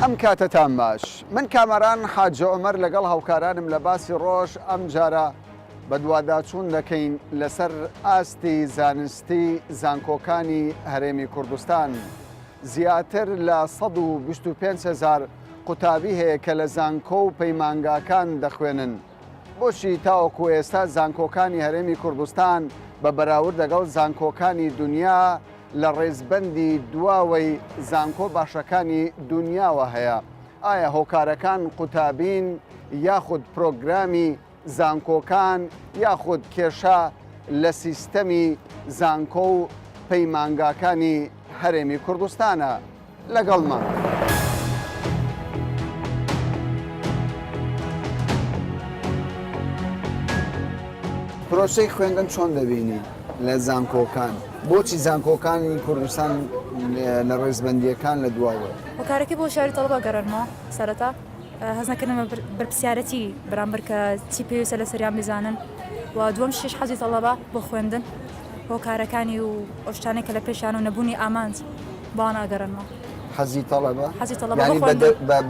ئەم کاتەتان باش من کامەران حاجە عومەر لەگەڵ هاوکارانم لە باسی ڕۆژ ئەم جارە بە دوواداچوون دەکەین لەسەر ئاستی زانستی زانکۆکانی هەرێمی کوردستان. زیاتر لە 125,000 قوتابی هەیە کە لە زانکۆ و پەیمانگاکان دەخوێنن. بۆشی تاوەکو ئێستا زانکۆکانی هەرێمی کوردستان بە بەراورد لەگەڵ زانکۆکانی دنیا لە ڕێزبەندی دواوەی زانکۆ باشەکانی دنیاوە هەیە. ئایا هۆکارەکان قوتابین یاخود پرۆگرامی زانکۆکان یاخود کێشە لە سیستەمی زانکۆ و پەیمانگاکانی هەرێمی کوردستانە؟ لەگەڵمان. پرۆسەی خوێندن چۆن دەبینی لە زانکۆکان؟ بۆچی زانکۆکانی کوردستان لە ڕێزبەندیەکان لە دواوە؟ هۆکارەکەی بۆ شاری تەڵەبە گەڕێنمەوە سەرەتا هەز نەکردنەوە بەرپرسیارەتی بەرامبەر کە چی پێویستە لە سەریان بزانن و دووەم شش حەزی تەڵەبە بۆ خوێندن هۆکارەکانی و ئەو شتانەی کە لە پێشیان و نەبوونی ئامانج بۆ ناگەڕێنمەوە. حەزی تەڵەبە؟ حەزی تەڵەبە یعنی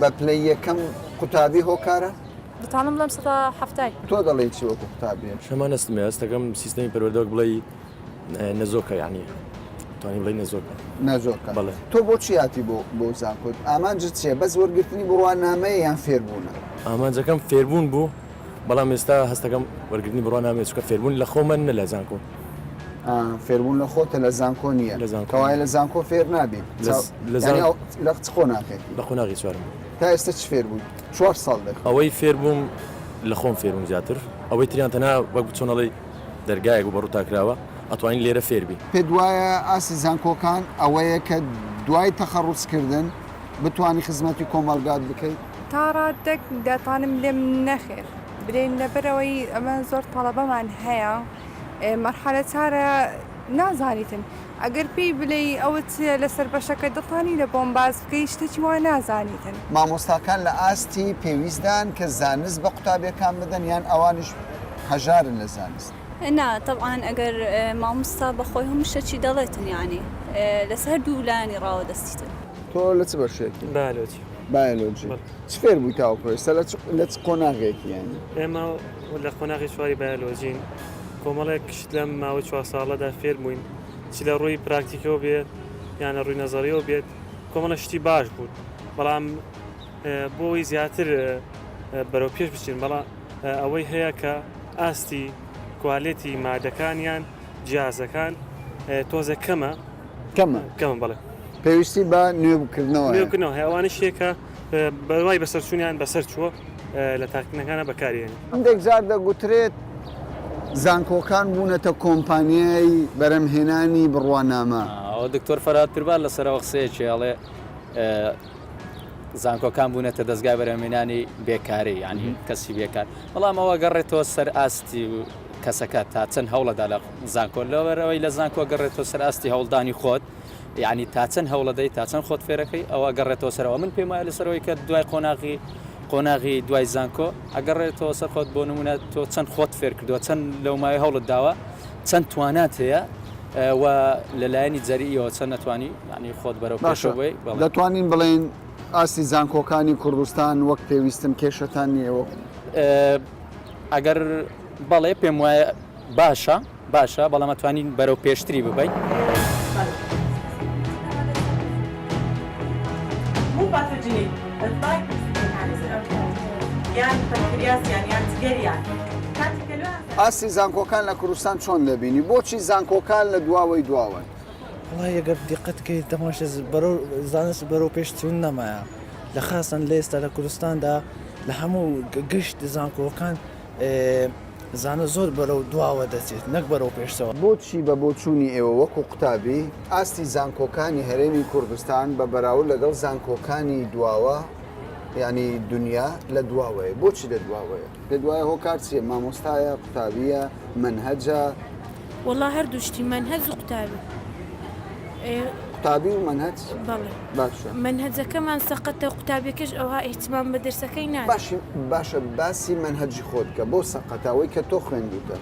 بە پلەی یەکەم قوتابی هۆکارە؟ دەتوانم بڵێم 170. تۆ دەڵێی چی وەکو قوتابی؟ شەمان ئەستمێ ئەستەکەم سیستەمی پەروەردەوەک بڵێ نەزۆکە یعنی توانی بڵێ نەزۆکە. نەزۆکە. بەڵێ. تۆ بۆچی هاتی بۆ زانکۆ؟ ئامانجت چییە؟ بەس وەرگرتنی بڕوانامەیە یان فێربوونە؟ ئامانجەکەم فێربوون بوو، بەڵام ئێستا هەستەکەم وەرگرتنی بڕوانامەیە چونکە فێربوون لە خۆمە نە لە زانکۆ. فێربوون لە خۆتە لە زانکۆ نییە. کەوایە لە زانکۆ فێر نابیت. لە خۆ ناکەیت. لە خۆ ناغی چوارم. تا ئێستا چ فێر بووی؟ 4 ساڵ دەکەم. ئەوەی فێربووم لە خۆم فێربووم زیاتر. ئەوەی تریان تەنها وەک چۆنەڵی دەرگایەک و بەڕوو تاکراوە ئەتوانین لێرە فێربی. پێ دوایە ئاسی زانکۆکان ئەوەیە کە دوای تەخەڕوسکردن بتوانی خزمەتی کۆمەڵگات بکەیت؟ تا ڕادێک دەتوانم لێم نەخێر برێن لەبەرەوەی ئەمە زۆر تەڵەبەمان هەیە مەرحەلە چارە نازانیتن. ئەگەر پێی بڵێ ئەوت لەسەر بەشەکە دەتوانی لە بۆم باز بکەی شتێکی وان نازانیتن. مامۆستاکان لە ئاستی پێویستدان کە زانست بە قوتابیەکان بدەن یان ئەوانش هەژارن لە زانست؟ نا طبعا ئەگەر مامۆستا بەخۆی هەموو شتێکی دەڵێتن یعنی لەسەر دوو لایانی ڕاوە دەستیتن. تۆ لە چ بەشێکی؟ بایۆلۆجی. بایۆلۆجی. چ فێر بووی تاوەکو ئێستا لە چ قۆناغێکی یانی؟ ئێمە لە قۆناغی چواری بایۆلۆژین کۆمەڵێک کشت لەم ماوەی 4 ساڵەدا فێر بووین، چی لە ڕووی پراکتیکەوە بێت یانە ڕووی نەزەریەوە بێت کۆمەڵە شتی باش بوون، بەڵام بۆی زیاتر بەرەو پێش بچین بەڵام ئەوەی هەیە کە ئاستی کوالێتی مادەکانیان جیازەکان تۆزە کەمە بڵێ پێویستی بە نوێبکردنەوە هەیەوانی شتێکە بەوای بەسەرچوونیان بەسەر چووە لە تاقیەکانە بەکارێنێ. هەندێک جار دەگوترێت زانکۆکان بوونەتە کۆمپانیای بەرەمهێنانی بڕوانامە. ئەو دکتۆر فەرات پیربان لەسەرەوە قسەیەکی ئەڵێ زانکۆکان بوونەتە دەستگای بەرەمهێنانی بێکاری یعنی کەسی بێکار. بەڵام ئەوە گەڕێتەوە سەر ئاستی کەسەکە تا چەند هەوڵەدا لە زانکۆ لەوەرەوەی لە زانکۆ گەڕێتەوە سەر ئاستی هەوڵدانی خۆت یعنی تا چەند هەوڵەدەی تا چەند خۆت فێرەکەی ئەوە گەڕێتەوە سەرەوە. من پێم وایە لەسەرەوەی کە دوای قۆناغی دوای زانکۆ ئەگەڕێتەوە سەر خۆت بۆ نمونە تۆ چەند خۆت فێر کردووە چەند لەو ماوەی هەوڵت داوە چەند توانات هەیە و لەلایەنی جەریەوە چەند نەتوانی ینی خۆت بەرەو پێشەوەی دەتوانین بڵێن ئاستی زانکۆکانی کوردستان وەک پێویستم کێشەتان نییە؟ ئەگەر بەڵێ پێم وایە باشە بەڵام ئەتوانین بەرەو پێشتری ببین. ئاستی زانکۆکان لە کوردستان چۆن دەبینی؟ بۆچی زانکۆکان لە دواوەی؟ وڵای ئەگەر دیقەتکەی تەماشە بەرەو زانست بەرەو پێشچوون نەمایە لە خاستن لە ئێستا لە کوردستاندا لە هەموو گشت زانکۆکان زانە زۆر بەرەو دواوە دەچێت نەک بەرەو پێشەوە. بۆچی بە بۆچوونی ئێوە وەکو قوتابی ئاستی زانکۆکانی هەرێمی کوردستان بە بەراورد لەگەڵ زانکۆکانی دواوە ینی دنیا لە دواوەیە؟ بۆچی لە دواوەیە؟ لە دوایە هۆکار چیە؟ مامۆستایە، قوتابیە، مەنهەجە؟ وەڵا هەردووشتی مەنهەج و قوتابی. قوتابی و مەنهەج؟ بەڵێ. باشە. مەنهەجەکەمان سەقەتە قوتابیەکەش ئەوها ئیهتیمام بە دەرسەکەی نادێت. باشە باسی مەنهەجی خۆت کە بۆ سەقەتاوەی کە تۆ خوێندوتە.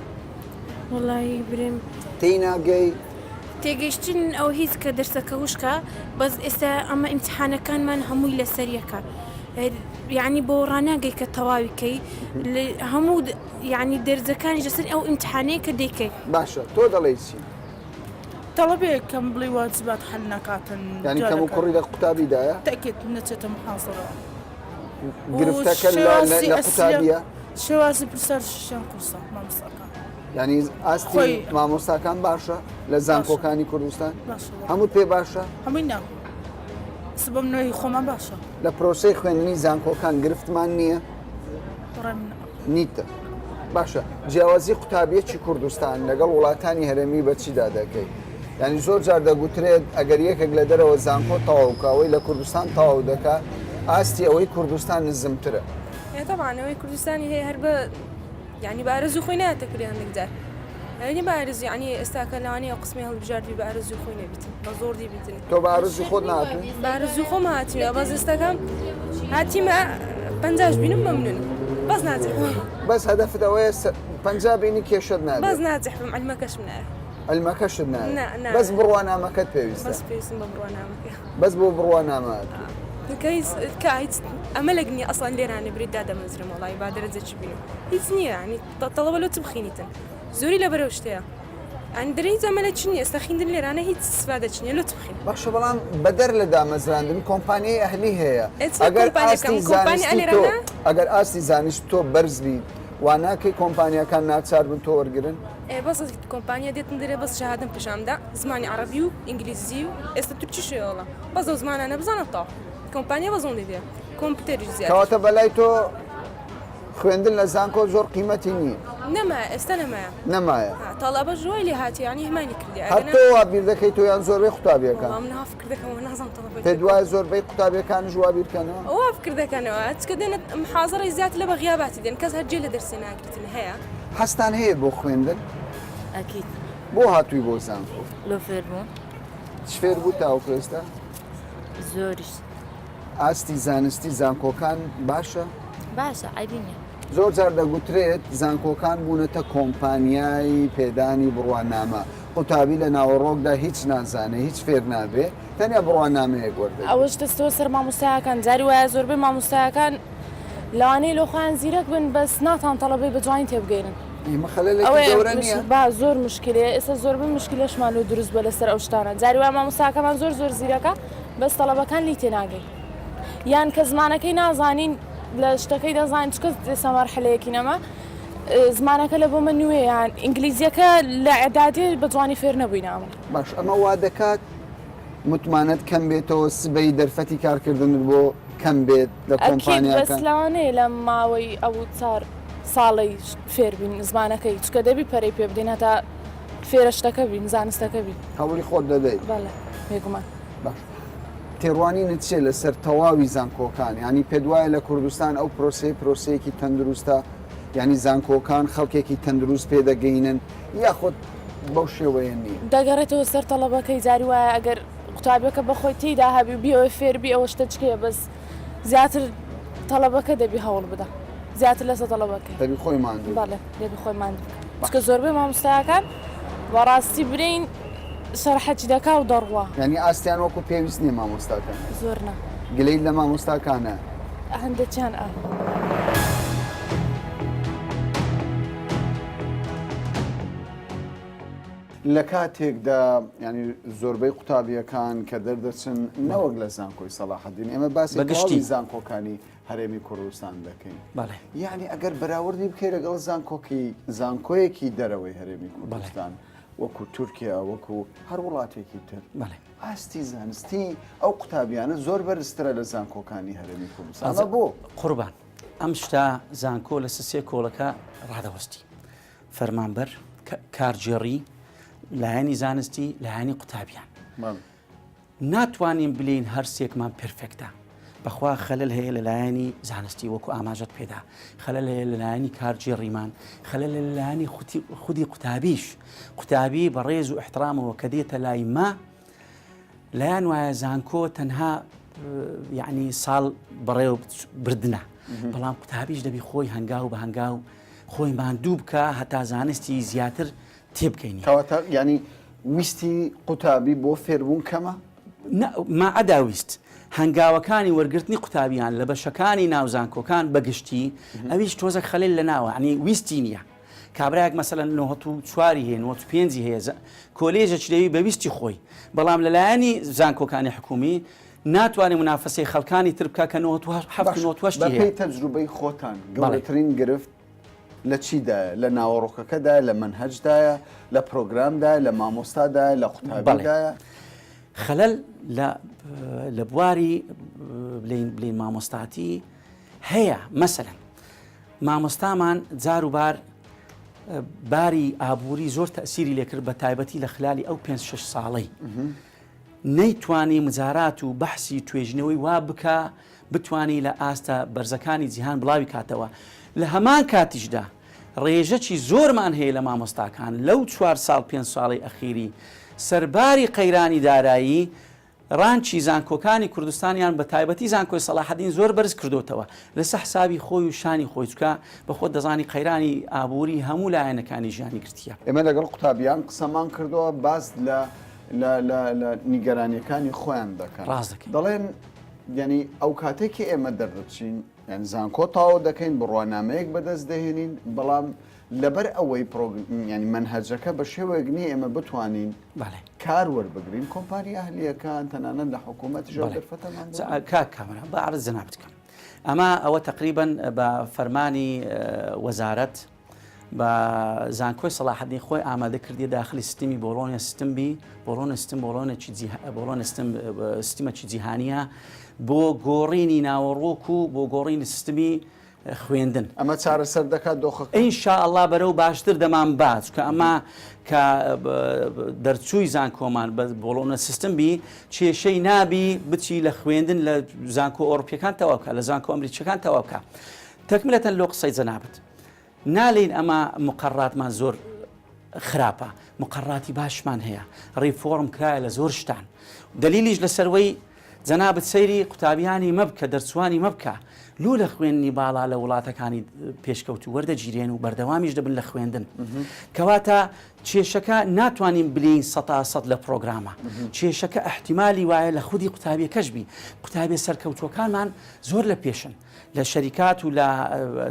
وەڵی برێم تێی ناگەی تێگەیشتن ئەو هیچ کە دەرسەکە وشکە بەس ئێستا ئەمە ئیمتحانەکانمان هەمووی لەسەریەکە یعنی بۆ ڕناگەی کە تەواویکەی هەموو یعنی دەرزەکانی لەسەر ئەو ئیمتحانەیە کە دەیکەی باشە تۆ دەڵێ چی طلبێ کەم بڵی واجبات حل ناکاتن ینی کەم و کوڕی لە قوتابیدایە تەکێت نەچێتە محاسەرەوە گرفتەکە لە قوتابیە شێوازی پرسەر شیان کورسە مامۆستاکان ینی ئاستی مامۆستاکان باشە لە زانکۆکانی کوردستان هەموو پێ باشە هەمووی نا سبم نوێی خۆمان باشە لە پرۆسەی خوێندنی زانکۆکان گرفتمان نییە نیتە باشە جیاوازی قوتابیەکی کوردستان لەگەڵ وڵاتانی هەرێمی بەچیدا دەکەی ینی زۆر جار دەگوترێت ئەگەر یەکێک لە دەرەوە زانکۆ تەواوکەوەی لە کوردستان تەواو دەکات ئاستی ئەوەی کوردستان نزمترە طبعاەوەی کوردستانی هەیە هەر بە ینی بارز و خۆی ناتەکریان دەگدار ینی بارز ینی ئێستاکە لەوانەیە قسمی هەڵبژاردی بارز و خۆی نەبیتن بە زۆر دیبیتن تۆ بارز و خۆت ناتون بارز و خۆم هاتیمە بەس ئێستاکەم هاتیمە پەنجاش بینم مەمنون بەس ناجح بەس هەدەفت ئەوەیە پەنجا بینی کێشت نابێت بەس ناجحم علمەکەشم نایە ئەلمەکەشت نایە بەس بڕوانامەکەت پێویستە بەس پێویستم بە بڕوانامەکە بەس بۆ بڕوانامەت ئەمە لەگنی ئەسڵان لێرانە بریدا دەمەزرم وڵی با دەرەجەچ بینم هیچ نییە ینی تەڵەوە لە بخینیتن زۆری لە بەرەو شتەیە ئەنی دەرەی زەمە لە چنیە ئێستا خوێندن لێرانە هیچ سفادە چنیە لە بخین باشە بەڵام بەدەر لە دامەزراندن کۆمپانیای ئەهلی هەیە ئەگەر ئاستی زانست تۆ بەرزبی واناکەی کۆمپانیەکان ناچار بن تۆ وەرگرن بەس کۆمپانیا دێتن دەرێ بەس شەهادەم پێشامدا زمانی عەرەبی و ئینگلیزی و ئێستا تورکی شێوەڵە بەس ئەو زمانانە بزانە تاو کۆمپانیا بەزۆن لێبێ کۆمپیوتەری زیاد کەواتە بەلای تۆ خوێندن لە زانکۆ زۆر قیمەتی نییە نەمایە ئێستا نەمایە تاڵابە ژۆی لێ هاتیانی هەمانی کردی هەر تۆ وابیر دەکەی تۆ یان زۆربەی قوتابیەکان پێ دوای زۆربەی قوتابیەکان ژوا بیرکەنەوە ئەوە فکردەکەنەوە چکە دێنێت محازەڕی زیات لە بە غیاباتی دێن کەس هەرجێ لە دەرسێ ناگرتن هەیە هەستان هەیە بۆ خوێندن ئەکید بۆ هاتووی بۆ زانکۆ لۆ فێربوون فێر بوو تاوکرێستا زۆریش ئاستی زانستی زانکۆکان باشە باشە ئایبینە زۆر جار دەگوترێت زانکۆکان بوونەتە کۆمپانیای پێدانی بڕوانامە قوتابی لە ناوەڕۆکدا هیچ نازانێ هیچ فێر نابێ تەنیا بڕوانامەیە گوەردە ئەوەش دەستەوە سەر مامۆستایەکان جاری وایە زۆربەی مامۆستایەکان لەوانەیە لۆخۆیان زیرەک بن بەس ناتان تەڵەبەی بەجوانی تێبگەێنن با زۆر مشکلەیە ئێستا زۆربەی مشکلەشمان لە دروست بە لەسەر ئەو شتانە جاری وایە مامۆستاکەمان زۆر زیرەکە بەس تەڵەبەکان لی تێناگەی یان کە زمانەکەی نازانین لە شتەکەی دەزانین چکە ئێستا مەرحەلەیەکی نەما زمانەکە لە بۆ من نوێ یان ئینگلیزیەکە لە عێدادی بە جوانی فێر نەبووینەوە باش ئەمە وا دەکات متمانەت کەم بێتەوە سبەی دەرفەتی کارکردن بۆ کەم بێت لە کۆمپانیاکان بەس لەوانەیە لە ماوەی ئەو چار ساڵی فێربین زمانەکەی چکە دەبی پەرەی پێ بدەین هەتا فێرە شتەکە بین زانستەکە بین هەوڵی خۆت دەدەیت بەڵێ بێگومان باش تێڕوانینت چێ لەسەر تەواوی زانکۆکان ینی پێدوایە لە کوردستان ئەو پرۆسەیەکی تەندروستە ینی زانکۆکان خەڵکێکی تەندروست پێدەگەینن یاخۆت بەو شێوەیە نیە دەگەڕێتەوە سەر تەڵەبەکەی جاری وایە ئەگەر قوتابەکە بەخۆی تێیدا هەبی بیەوە فێربی ئەوە شتە چکەیە بەس زیاتر تەڵەبەکە دەبی هەوڵ بدە زیاتر لەسەر تەڵەبەکە دەبی خۆی ماندوو بەڵێ دەبی خۆی ماندوو چکە زۆربەی مامۆستایەکان بەڕاستی برین شەرحەتی دەکا و دەڕوا ینی ئاستیان وەکو پێویست نیە مامۆستاکان زۆرنا گلەی لە مامۆستاکانە هەندێکیان لە کاتێکدا ینی زۆربەی قوتابیەکان کە دەردەچن نەوەک لە زانکۆی سەلاحەدین ئێمە باسی گشتی زانکۆکانی هەرێمی کوردستان دەکەین یعنی ئەگەر بەراوردی بکەی لەگەڵ زانکۆیەکی دەرەوەی هەرێمی کوردستان وەکو تورکیا وەکو هەر وڵاتێکی تر ئاستی زانستی ئەو قوتابیانە زۆر بەرزترە لە زانکۆکانی هەرێمی کوردستان بۆ قوربان ئەم شتا زانکۆ لە سێ کۆڵەکە ڕادەوەستی فەرمانبەر کارجێڕی لایەنی زانستی لایەنی قوتابیان ناتوانین بلین هەرسێکمان پرفێکتە بەخوا خەلل هەیە لەلایەنی زانستی وەکو ئاماژەت پێدا خەلل هەیە لەلایەنی کارجێڕیمان خەلل لەلایەنی خودی قوتابی بە ڕێز و احترامەوە کە دێتە لای ما لایەن وایە زانکۆ تەنها یعنی ساڵ بەڕێوە بردنە بەڵام قوتابیش دەبی خۆی هەنگاو بە هەنگاو خۆی ماندوو بکە هەتا زانستی زیاتر تێبکەینی ینی ویستی قوتابی بۆ فێربوون کەمە؟ ماعەداویست هەنگاوەکانی وەرگرتنی قوتابیان لە بەشەکانی ناوزانکۆکان بەگشتی ئەویش تۆزە خەلل لە ناوە عنی ویستی نییە کابراایك مەسەلەن 94 هەیە 95 هەیە کۆلێژێکی دەوی بەویستی خۆی بەڵام لەلایەنی زانکۆکانی حکومی ناتوانێت منافەسەی خەڵکانی تر بکە کە 97 بەپێی تەجروبەی خۆتان گەورەترین گرفت لە چیدایە لە ناوەڕۆکەکەدا لە منهەجدایە لە پرۆگرامدا لە مامۆستادایە لە قوتابیدایە خەلەل لە بواری بلین مامۆستاتی هەیە مەسەلەن مامۆستامان جار و بار باری ئابووری زۆر تەسیری لێکرد بە تایبەتی لە خلالی ئەو 5-6 ساڵەی نەیتوانی مجارات و بەحسی توێژنەوەی وا بکە بتانی لە ئاستە بەرزەکانی جیهان بڵاوی کاتەوە لە هەمان کاتیشدا ڕێژەکی زۆرمان هەیە لە مامۆستاکان لەو 4 ساڵ 5 ساڵی ئەخیری سەرباری قەیرانی دارایی ڕانچی زانکۆکانی کوردستانیان بە تایبەتی زانکۆی سەلاحەدین زۆر بەرز کردوتەوە لەسە حسابی خۆی و شانی خۆی چکە بە خۆت دەزانی قەیرانی ئابووری هەموو لایەنەکانی ژیانی گرتیە ئێمە لەگەڵ قوتابیان قسەمان کردەوە باز لە نیگەرانیەکانی خۆیان دەکەن دەڵێن یعنی ئەو کاتێکی ئێمە دەردەچین یان زانکۆ تاوە دەکەین بڕوانامەیەک بەدەست دەهێنین بەڵام لەبەر ئەوەی ینی منهەجەکە بە شێوەیەک نیە ئێمە بتوانین کار وەربگرین کۆمپانیا ئەهلیەکان تەنانەت لە حکوومەت ژەوتەرفەتەمان کامەرە بە عرض جەناب بکەم ئەمە ئەوە تقریبا بە فەرمانی وەزارەت بە زانکۆی سەلاحەدین خۆی ئامادە کردی داخلی سیستمی بۆڵۆنە سیستمبی بۆڵۆنە سیستیمەکی جیهانیە بۆ گۆڕینی ناوەڕۆک و بۆ گۆڕینی سیستمی خوێندن ئەمە چارەسەر دەکات دۆخەکە ئینشاءالله بەرەو باشتر دەمان باز کە ئەمە کە دەرچووی زانکۆمان بە بۆڵۆنە سیستمبی کێشەی نابی بچی لە خوێندن لە زانکۆ ئۆڕۆپیەکان تەواوکە لە زانکۆ ئەمریکیەکان تەواوکە تەکمیلەتەن لۆ قسەی جەنابەت نالین ئەمە مقرراتمان زۆر خراپە مقرراتی باشمان هەیە ڕیفۆرم کرایە لە زۆر شتان دلیلیش لەسەروەی جەنابەت سەیری قوتابیانی مەبکە دەرچوانی مەبکە لو لە خوێندنی باڵا لە وڵاتەکانی پێشکەوت و وەردەگیرێن و بەردەوامیش دەبن لە خوێندن کەواتە کێشەکە ناتوانین بلین 100% لە پرۆگرامە کێشەکە احتیمالی وایە لە خودی قوتابیەکەش بی قوتابی سەرکەوتوەکانمان زۆر لە پێشن لە شەریکات و لە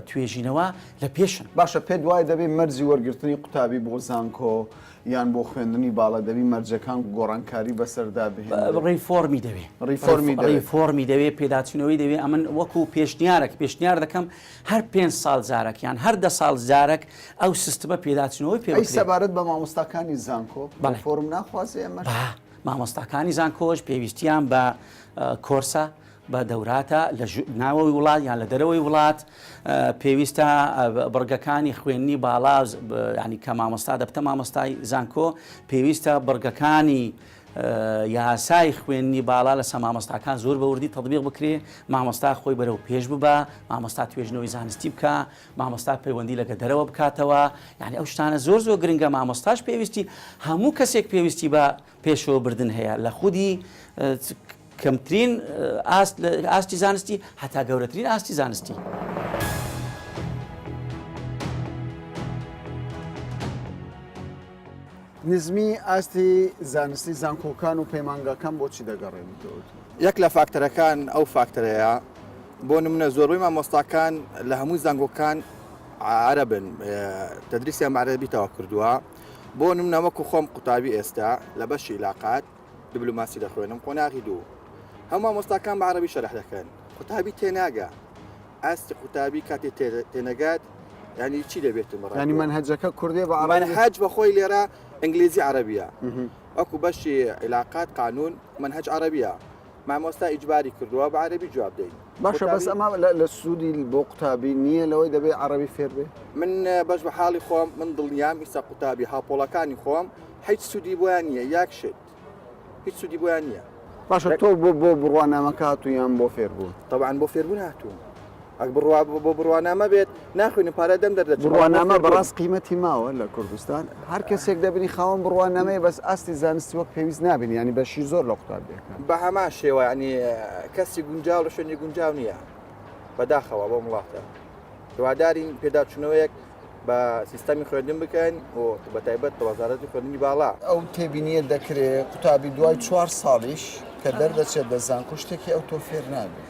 توێژینەوە لە پێشن باشە پێ دوای دەبێت مەرجی وەرگرتنی قوتابی بۆ زانکۆ یان بۆ خوێندنی باڵا دەبی مەرجەکان گۆڕانکاری بەسەردا بێت ڕیفۆرمی دەوێت ڕیفۆرمی دەوێت پێداچینەوەی دەوێت ئەمن وەکو پێشنیار دەکەم هەر 5 ساڵ جارێک یان هەر 10 ساڵ جارێک ئەو سیستمە پێداچینەوەی پێ سەبارەت بە مامۆستاکانی زانکۆ فۆرم ناخوازێ ئەمە مامۆستاکانی زانکۆش پێویستیان بە کۆرسە بە دەوراتە لە ناوەوەی وڵات یان لە دەرەوەی وڵات پێویستە بڕگەکانی خوێندنی باڵا ینی کە مامۆستا دەبتە مامۆستای زانکۆ پێویستە بڕگەکانی یاسای خوێندنی باڵا لە سە مامۆستاکان زۆر بەوردی تەطبیق بکرێ مامۆستا خۆی بەرەو پێش ببە مامۆستا توێژنەوەی زانستی بکە مامۆستا پەیوەندی لەگە دەرەوە بکاتەوە یعنی ئەو شتانە زۆر گرنگە مامۆستاش پێویستی هەموو کەسێک پێویستی بە پێشەوە بردن هەیە لە خودی کەمترین ئاستی زانستی هەتا گەورەترین ئاستی زانستی نزمی ئاستی زانستی زانکۆکان و پەیمانگاکان بۆچی دەگەڕێنیتەوە یەک لە فاکتەرەکان ئەو فاکتەرەیە بۆ نمونە زۆربەی مامۆستاکان لە هەموو زانکۆکان عەرەبن تەدریسیان عەرەبی تەوا کردووە بۆ نمونە وەکو خۆم قوتابی ئێستا لە بەشی علاقات دیبلۆماسی دەخوێنم قۆناغی دوو هەموو مامۆستاکان بە عەرەبی شەرح دەکەن قوتابی تێناگا ئاستی قوتابی کاتی تێنەگات ینی چی دەبێتم ینی منهەجەکە کوردی بە منهەج بەخۆی لێرە ئینگلیزی عەرەبیە وەکو بەشی علاقات قانون منهەج عەرەبیە مامۆستا ئیجباری کردووە بە عەرەبی جواب دەین باشە بەس ئەمە لە سوودی بۆ قوتابی نییە لەوەی دەبێت عەرەبی فێر بێ من بەش بە حاڵی خۆم من دڵنیام ئیسا قوتابی هاوپۆڵەکانی خۆم هیچ سوودی بۆیان نییە یاک شت هیچ سوودی بۆیان نییە باشە تۆ بۆ بڕوانامەکە هاتوویان بۆ فێربوون طبعاً بۆ فێربوون هاتوون بۆ بڕوانامە بێت ناخوێنی پارە دەم دەردەچێت بڕوانامە بەڕاست قیمەتی ماوە لە کوردستان هەر کەسێک دەبنی خاوەن بڕوانامەیە بەس ئاستی زانستی وەک پێویست نابین ینی بەشی زۆر لە قوتابیەکان بە هەمان شێوە ینی کەسی گونجاو لە شوێنی گونجاو نییە بەداخەوە بۆ وڵاتە هیوادارین پێداچوونەوەیەک بە سیستەمی خوێندن بکەن و بە تایبەت بە وەزارەتی خوێندنی باڵا ئەو تێبینیە دەکرێت قوتابی دوای 4 ساڵیش کە دەردەچێت لە زانکۆ شتێکی ئەو تۆ فێر نابێت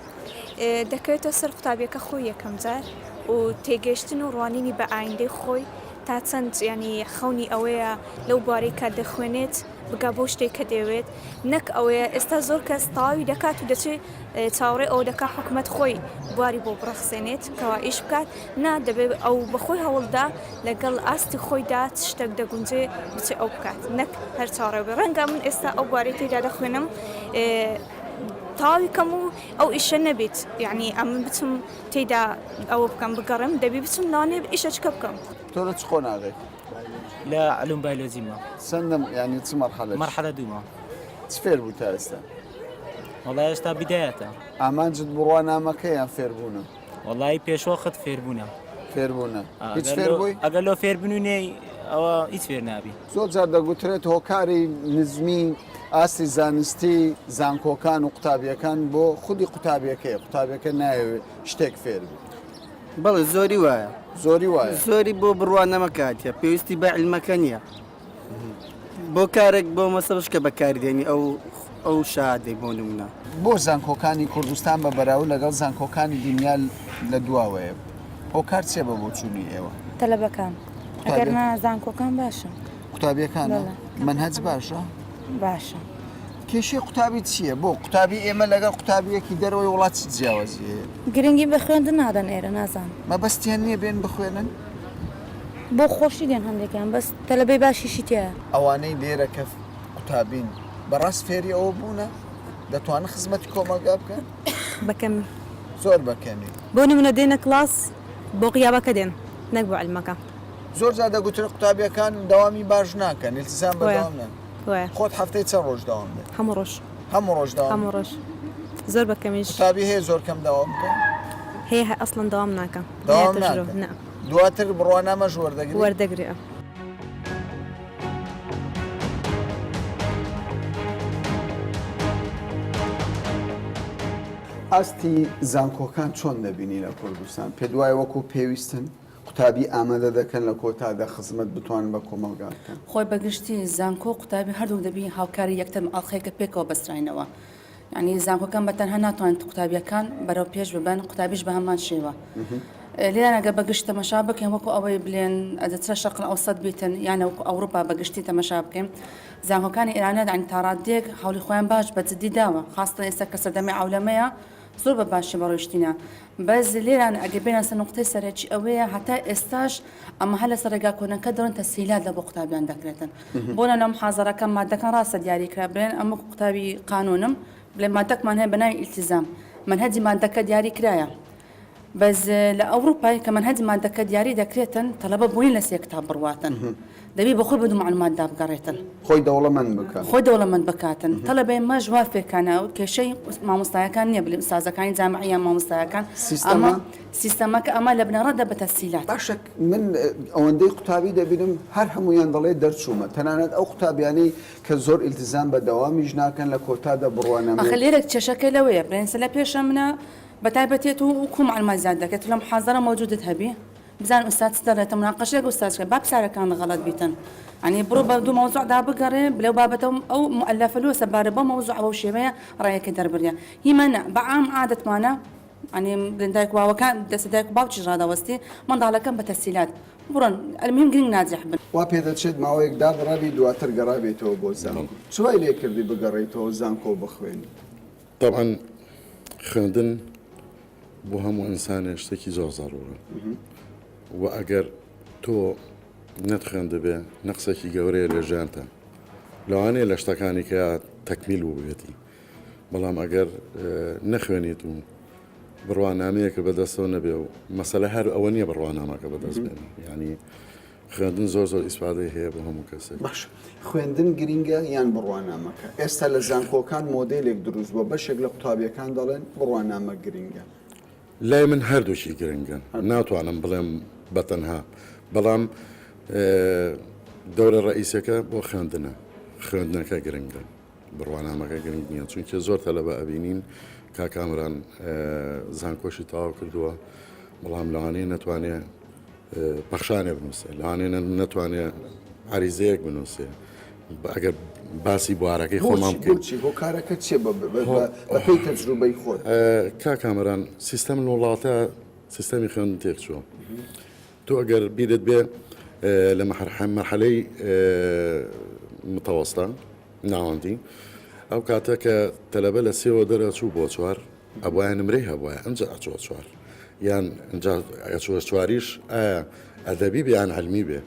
دەکەوێتە سەر قوتابیەکە خۆی یەکەم جار و تێگەشتن و ڕوانینی بە ئایندەی خۆی تا چەند ینی خەونی ئەوەیە لەو بواری کات دەخوێنێت بگا بۆ شتێک کە دەوێت نەک ئەوەیە ئێستا زۆر کەس تەواوی دەکات و دەچێت چاوەڕێ ئەو دەکات حکومەت خۆی بواری بۆ بڕەخسێنێت کەوا ئیش بکات نا دەبێت ئەو بەخۆی هەوڵدا لەگەڵ ئاستی خۆیدا شتێک دەگونجێ بچێ ئەو بکات نەک هەر چاوەڕێ بێ ڕەنگە من ئێستا ئەو بواری تێدا دەخوێنم تاوی کەم و ئەو ئیشە نەبێت یعنی ئەم بچم تێدا ئەوە بکەم بگەڕم دەبی بچم نانێ ئیشەچکە بکەم تۆ لە چ خۆ ناغێت لا علوم بيولوجيما سندم يعني چ مرحلة دوما چ فێر بوو تا ئێستا والله ئێستا بدايته ئامانجت بڕوانامەکەیان فێربوونە والله پێش وەخت فێربوونە هیچ فێر بووی ئەگەر لۆ فێربوونێ ئەوە هیچ فێر نابی زۆر جار دەگوترێت هۆکاری نزمی ئاستی زانستی زانکۆکان و قوتابیەکان بۆ خودی قوتابیەکە نایەوێت شتێک فێر بوو بەڵێ زۆری وایە زۆری بۆ بڕوان نەمەکاتە پێویستی بە عیلمەکە نییە بۆ کارێک بۆ مەسەبشکە بەکاردێنی ئەو شادەی بۆ نمونە بۆ زانکۆکانی کوردستان بە بەراورد لەگەڵ زانکۆکانی دنیا لە دواوەیە هۆکار چێ بە بۆ چوونی ئێوە تەلەبەکان ئەگەر زانکۆکان باشە قوتابیەکان منهەج باشە باشە کێشەی قوتابی چییە بۆ قوتابی ئێمە لەگەڵ قوتابیەکی دەرەوەی وڵات چ جیاوازیە گرنگی بە خوێندن نادەن ئێرە نازان مەبەستیان نییە بێن بخوێنن بۆ خۆشی دێن هەندێکیان بەس تەلەبەی باشیشی تایە ئەوانەی لێرە کە قوتابین بەڕاست فێری ئەوە بوونە دەتوانن خزمەتی کۆمەلگا بکەن بەکەم زۆر بەکەمی بۆ نمونە دێنە کلاس بۆ قیابەکە دێن نەک بۆ علمەکە زۆر جا دەگوترێت قوتابیەکان داوامی باش ناکەن التزام بەداوام نەن خۆت هەفتەی چەند ڕۆژ داوام بێت هەموو ڕۆژ زۆر بەکەمیش قوتابی هەیە زۆر کەم داوام بکەن هەیە ئەسڵەن داوام ناکەم دواتر بڕوانامەش وەردەگرێ ئاستی زانکۆکان چۆن دەبینی لە کوردستان پێ دوای وەکو پێویستن قوتابی ئامادە دەکەن لە کۆتادا خزمەت بتوانن بە کۆمەلگا بکەن خۆی بەگشتی زانکۆ قوتابی هەردوو دەبی هاوکاری یەکتر ئاڵخەیەکە پێکەوە بەستراینەوە یعنی زانکۆکان بەتەنها ناتوانێت قوتابیەکان بەرەو پێش ببن قوتابیش بە هەمان شێوە لێران ئەگە بەگشت تەمەشا بکەین وەکو ئەوەی بڵێن ئەدەچرە شەرق ئەوسەد بیتن یانە وەکو ئەوروپا بەگشتی تەمەشا بکەین زانکۆکانی ئێرانە دانی تا ڕادێک هەوڵی خۆیان باش بەجددی داوە خاستە ئێستا کە سەردەمی عەولەمەیە زۆر بە باشی بەڕۆیشتینە بەس لێران ئەگە بێنە سەر نقطەی سەرەکی ئەوەیە هەتا ئێستاش ئەمە هە لە سەرەگا کۆنەکە دەڕۆن تەسهیلات لە بۆ قوتابیان دەکرێتن بۆنە لەم حازەرەکە مادەکان ڕاستە دیاریکرا بڵێن ئەمە قوتابی قانونم بڵێن مادەکمان هەیە بەناوی ئیلتیزام منهەجی مادەکە دیاری کرایە بەس لە ئەوروپای کە منهەجی مادەکە دیاری دەکرێتن تەلەبە بووین لە سێ کتاب بڕواتن دەبی بە خۆی بەدوو معلوماتدا بگەڕێتن خۆی دەوڵەمەند بکات خۆی دەوڵەمەند بکاتن تەلەبەی مەژ وا فێرکانە و کێشەی مامۆستایەکان نییە بڵێ ئوستازەکانی جامعیان مامۆستایەکان سیستەمەکە ئەمە لە بنەڕەتدا بە تەفسیلات باشە من ئەوەندەی قوتابی دەبینم هەر هەمویان دەڵێ دەرچوومە تەنانەت ئەو قوتابیانەی کە زۆر ئیلتزام بە دەوامیش ناکەن لە کۆتادا بڕوانەمە ئەخە لێرە کێشەکەی لەوەیە برێنسە لە پێشە منە بەتایبەتێت و کوم معلومات زیاد دەکەێت لەم حازەرە موجودت هەبی بزان ئوستاد دەڵێتە مناقەشێک ئوستادکە با پسارەکان غەڵەت بیتن يعني برو بدو موضوع دا بقري بلو بابتهم او مؤلفه له سبار بموضوع او شيء رايك دربريا هي منع بعام عاده معنا يعني دايك واو كان دايك باوتش هذا وستي من ضالكم بتسهيلات برون المهم قلنا ناجح وابيدا تشد ما ويك داب ربي دواتر قرابيتو بوزان شو اللي كردي بقريتو زانكو بخوين طبعا خوندن بو هم انسان اشتكي زور ضروري واجر تو نتخوێندە بێ نەقسێکی گەورەیە لە ژیانتە لەوانەیە لە شتەکانی کە تەکمیل و بێتی بەڵام ئەگەر نەخوێنیت و بڕوانامەیەکە بەدەستەوە نەبێ و مەسەلە هەر ئەوە نییە بڕوانامەکە بەدەست بێن یعنی خوێندن زۆر ئیسفادەی هەیە بە هەموو کەسێک باش خوێندن گرینگە یان بڕوانامەکە ئێستا لە زانکۆکان مۆدێلێک دروست بووە بەشێک لە قوتابیەکان دەڵێن بڕوانامە گرینگە لای من هەردووشی گرنگن ناتوانم بڵێم بەتەنها بەڵام دەورە ڕئیسەکە بۆ خوێندنەکە گرنگە بڕوانامەکە گرنگ نییە چونکە زۆر تەلەبە ئەبینین کاکامران زانکۆشی تەواو کردووە بەڵام لەوانەیە نەتوانێت بەخشانێ بنووسێ لەوانێنە نەتوانێت عریزەیەک بنووسێ ئەگەر باسی بوارەکەی خۆمان بکەین بۆ کارەکە چێ بەپێی تەجروبەی خۆت کا کامەران سیستەم وڵاتە سیستەمی خوێندن تێک چووە تۆ ئەگەر بیرت بێ لە مەرحەلەی متەوەستە ناوەندی ئەو کاتە کە تەلەبە لە سێوە دەرەچوو بۆ چوار ئەبوایە نمرەی هەبووە ئەمجا ئەچوە چوار یان ئەچوە چواریش ئایا ئەدەبی بیان علمی بێ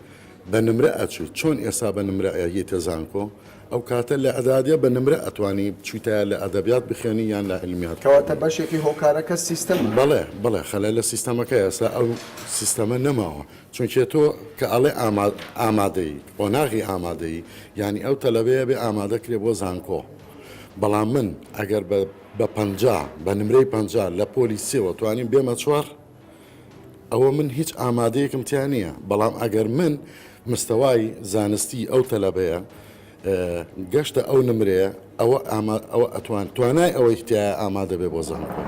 بە نمرە ئەچووی چۆن ئێستا بە نمرە ئەیەتە زانکۆ ئەو کاتە لە ئەدادیە بە نمرە ئەتوانی چویتە لە ئەدەبیات بخێنی یان لە علمیات کەواتە بەشێکی هۆکارەکە سیستەم بەڵێ خەلە لە سیستەمەکە ئێستا ئەو سیستەمە نەماوە چونکێ تۆ کە ئەڵێ ئامادەی قۆناغی ئامادەی ینی ئەو تەلەبەیە بێ ئامادەکرێ بۆ زانکۆ بەڵام من ئەگەر بە 50 بە نمرەی 50 لە پۆلیسیەوە توانین بێمە چوار ئەوە من هیچ ئامادەیەکم تیان نییە بەڵام ئەگەر من مستەوای زانستی ئەو تەلەبەیە گەشتە ئەو نمرەیە ئەوە ئەتوان توانای ئەوەی تایە ئامادە بێ بۆ زانکۆ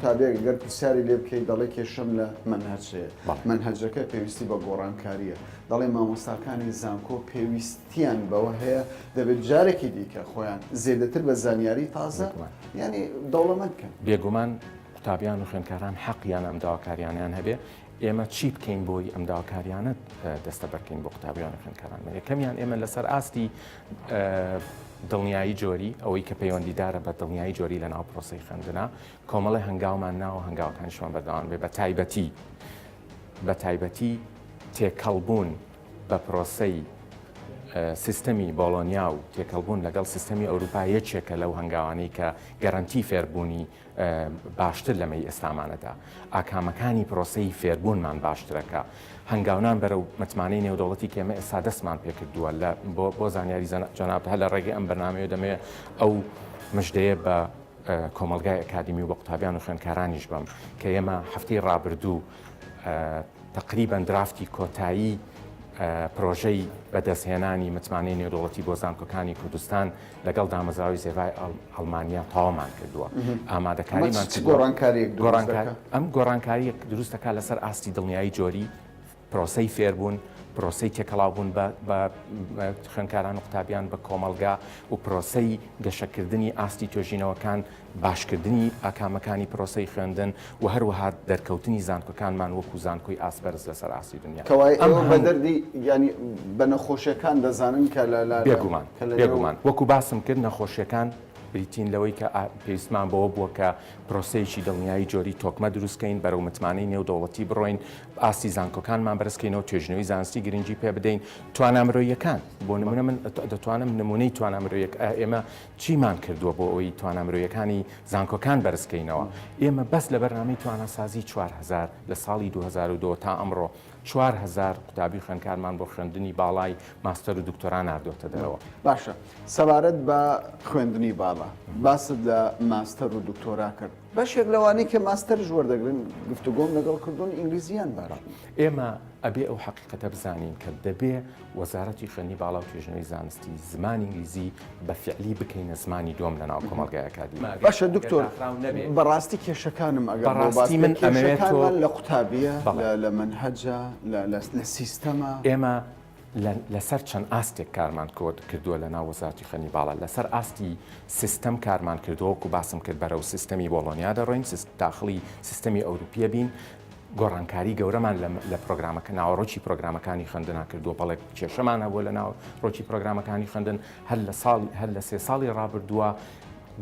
قوتابیەک گەر پرسیاری لێ بکەیت دەڵێ کێشەم لە منهەجەیە منهەجەکە پێویستی بە گۆڕانکاریە دەڵێ مامۆستاکانی زانکۆ پێویستیان بەوە هەیە دەبێت جارێکی دیکە خۆیان زێدەتر بە زانیاری تازە ینی دەوڵەمەند بکەن بێگومان قوتابیان و خوێندکاران حەقیان ئەم داواکاریانیان هەبێ ئێمە چی بکەین بۆی ئەم داواکاریانت دەستە بەرکەین بۆ قوتابیان و خوێندکاران یەکەمیان ئێمە لەسەر ئاستی دڵنیایی جۆری ئەوەی کە پەیوەندیدارە بە دڵنیایی جۆری لە ناو پرۆسەی خوێندنە کۆمەڵی هەنگاومان ناوە هەنگاوەکانیشمان بەردەوام بێ بە تایبەتی تێکەڵبوون بە پرۆسەی سیستەمی بۆلۆنیا و تێکەڵبوون لەگەڵ سیستەمی ئەوروپا یەکێکە لەو هەنگاوانەی کە گەرانتی فێربوونی باشتر لەمەی ئێستامانەدا ئاکامەکانی پرۆسەی فێربوونمان باشترەکە هەنگاونان بەرەو متمانەی نێودەوڵەتی کە ئێمە ئێستا دەستمان پێکردووە بۆ زانیاری جەناب هە لە ڕێگەی ئەم بەرنامەیە دەمەوێت ئەو مژدەیە بە کۆمەلگای ئەکادمی و بە قوتابیان و خوێندکارانیش بم کە ئێمە هەفتەی ڕابردوو تقریباً درافتی کۆتایی پرۆژەی بەدەستهێنانی متمانەی نێودەوڵەتی بۆ زانکۆکانی کوردستان لەگەڵ دامەزراوی سێڤای ئەڵمانیا تەواومان کردووە ئامادەکاریمان ئەم گۆڕانکاریەک دروستەکە لەسەر ئاستی دڵنیایی جۆری پرۆسەی فێربوون پرۆسەی تێکەڵاوبوون بە خوێندکاران و قوتابیان بە کۆمەلگا و پرۆسەی گەشەکردنی ئاستی توێژینەوەکان باشکردنی ئاکامەکانی پرۆسەی خوێندن و هەروەها دەرکەوتنی زانکۆکانمان وەکو زانکۆی ئاسبەرز لەسەر ئاستی دنیا کەوای ئەوە بە دەردی ینی بە نەخۆشیەکان دەزانن کە بێگومان وەکو باسم کرد نەخۆشیەکان بریتین لەوەی کە پێویستمان بەوە بووە کە پرۆسەیەکی دڵنیایی جۆری تۆکمە دروستکەین بەرەو متمانەی نێودەوڵەتی بڕۆین ئاستی زانکۆکانمان بەرزکەینەوە توێژنەوەی زانستی گرنگی پێ بدەین توانامرۆیەکان بۆ نمونە من دەتوانم نمونەی توانامرۆیەک ئێمە چیمان کردووە بۆ ئەوەی توانامرۆیەکانی زانکۆکان بەرزکەینەوە ئێمە بەس لە بەرنامەی توانەسازی 4000 لە ساڵی 2002 تا ئەمڕۆ 4000 قوتابی خوێندکارمان بۆ خوێندنی باڵای ماستەر و دکتۆران ناردۆتە دەرەوە باشە سەبارەت بە خوێندنی باڵا باست لە ماستەر و دکتۆرا کرد بەشێک لەوانەی کە ماستەرش وەردەگرن گفتوگۆم لەگەڵ کردوون ئینگلیزیان باش ئێمە ئەبێ ئەو حەقیقەتە بزانین کە دەبێ وەزارەتی خوێندنی باڵا و توێژنەوەی زانستی زمانی ئینگلیزی بە فعلی بکەینە زمانی دۆم لە ناو کۆمەلگای ئەکادمی باشە دکتۆر بەڕاستی کێشەکانم ئەگەر بەڕاستی من ئەمەوێتەوە لە قوتابیە لە منهەجە لە سیستەمە ئێمە لەسەر چەند ئاستێک کارمان کردووە لە ناو وەزارەتی خوێندنی باڵا لەسەر ئاستی سیستەم کارمان کردووە و باسم کرد بەرەو سیستەمی بۆلۆنیا دەڕۆین داخلی سیستەمی ئەوروپیە بین گۆڕانکاری گەورەمان لە پرۆگرامەکە ناوەڕۆکی پرۆگرامەکانی خوێندنا کردووە بەڵێ کێشەمان هەبووە لە ناوڕۆکی پرۆگرامەکانی خوێندن هەر لە 3 ساڵی ڕابردووە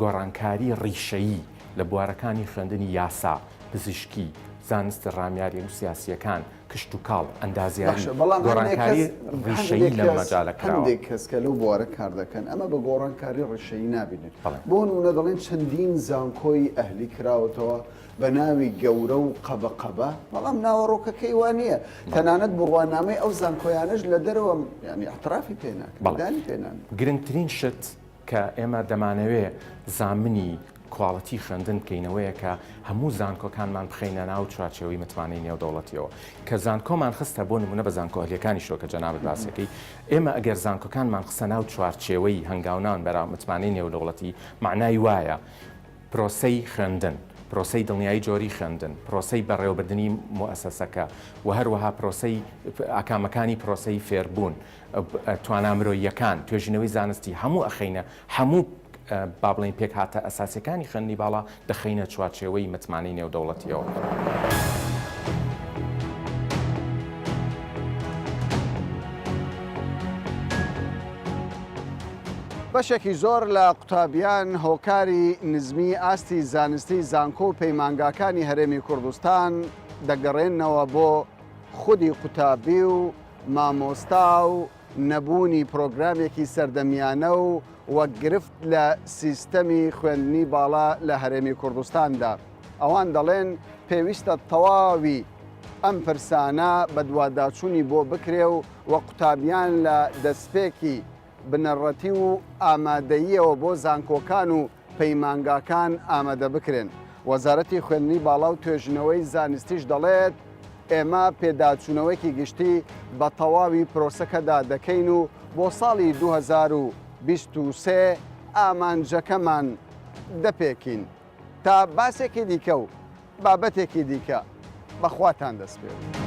گۆڕانکاری ڕیشەیی لە بوارەکانی خوێندنی یاسا پزیشکی زانست ڕامیاری و سیاسیەکان کشت و کاڵ ئەندازیاری گۆڕانکاری ڕیشەیی لە مەجالەکراوە هەندێک کەس کە لەو بوارە کار دەکەن ئەمە بە گۆڕانکاری ڕیشەیی نابینێت بۆ نمونە دەڵێن چەندین زانکۆی ئەهلی کراوەتەوە بە ناوی گەورە و قەبە بەڵام ناوەڕۆکەکەی وانە تەنانەت بڕوانامەی ئەو زانکۆیانش لە دەرەوە ینی احترافی پێناکەدانی پێنان گرنگترین شت کە ئێمە دەمانەوێ زامنی کواڵەتی خوێندن بکەینەوەیە کە هەموو زانکۆکانمان بخینە ناو چوارچێوەی متمانەی نێودەوڵەتیەوە کە زانکۆمان خستە بۆ نمونە بە زانکۆهلیەکانی شۆکە جەنابەت باسەکەی ئێمە ئەگەر زانکۆکانمان خستە ناو چوارچێوەی هەنگاونان بەراو متمانەی نێودەوڵەتی معنای وایە پرۆسەی خوێندن پرۆسەی دڵنیایی جۆری خوێندن پرۆسەی بەڕێوەبردننی مؤسسەکە و هەروەها پرۆسەی ئاکامەکانی پرۆسەی فێربوون توانامرۆییەکان توێژینەوەی زانستی هەموو ئەخینە هەموو با بڵین پێک هاتە ئەساسەکانی خوێندنی باڵا دەخینە چوارچێوەی متمانەی نێودەوڵەتیەوە. بەشێکی زۆر لە قوتابیان هۆکاری نزمی ئاستی زانستی زانکۆ و پەیمانگاکانی هەرێمی کوردستان دەگەڕێنەوە بۆ خودی قوتابی و مامۆستا و نەبوونی پرۆگرامێکی سەردەمیانە و وەک گرفت لە سیستەمی خوێندنی باڵا لە هەرێمی کوردستاندا. ئەوان دەڵێن پێویستە تەواوی ئەم پرسانە بە دوواداچوونی بۆ بکرێ و وە قوتابیان لە دەستپێکی بنەڕەتی و ئامادەییەوە بۆ زانکۆکان و پەیمانگاکان ئامادە بکرێن. وەزارەتی خوێندنی باڵا و توێژینەوەی زانستیش دەڵێت ئێمە پێداچوونەوەیکی گشتی بە تەواوی پرۆسەکەدا دەکەین و بۆ ساڵی 2023 ئامانجەکەمان دەپێکین تا باسێکی دیکە و بابەتێکی دیکە بەخواتان دەست پێ.